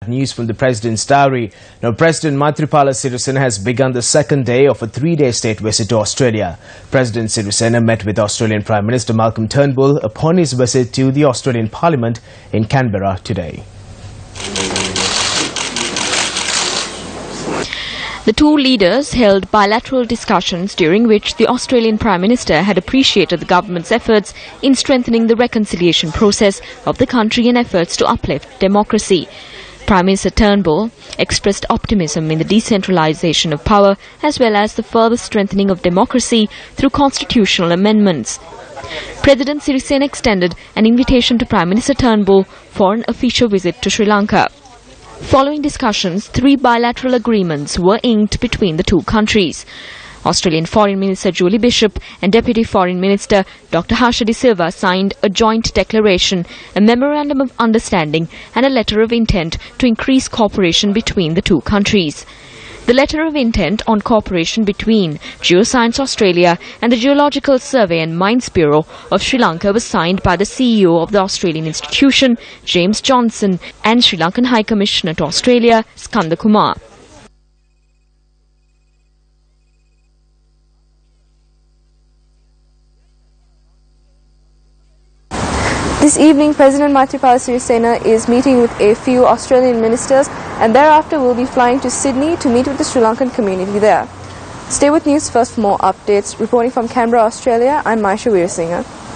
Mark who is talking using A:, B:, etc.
A: News from the President's diary. Now, President Maithripala Sirisena has begun the second day of a three-day state visit to Australia. President Sirisena met with Australian Prime Minister Malcolm Turnbull upon his visit to the Australian Parliament in Canberra today.
B: The two leaders held bilateral discussions during which the Australian Prime Minister had appreciated the government's efforts in strengthening the reconciliation process of the country and efforts to uplift democracy. Prime Minister Turnbull expressed optimism in the decentralisation of power as well as the further strengthening of democracy through constitutional amendments. President Sirisena extended an invitation to Prime Minister Turnbull for an official visit to Sri Lanka. Following discussions, 3 bilateral agreements were inked between the two countries. Australian Foreign Minister Julie Bishop and Deputy Foreign Minister Dr. Harsha De Silva signed a joint declaration, a memorandum of understanding and a letter of intent to increase cooperation between the two countries. The letter of intent on cooperation between Geoscience Australia and the Geological Survey and Mines Bureau of Sri Lanka was signed by the CEO of the Australian institution, James Johnson, and Sri Lankan High Commissioner to Australia, Skanda Kumar.
C: This evening, President Maithripala Sirisena is meeting with a few Australian ministers and thereafter will be flying to Sydney to meet with the Sri Lankan community there. Stay with News First for more updates. Reporting from Canberra, Australia, I'm Maisha Veerasinghe.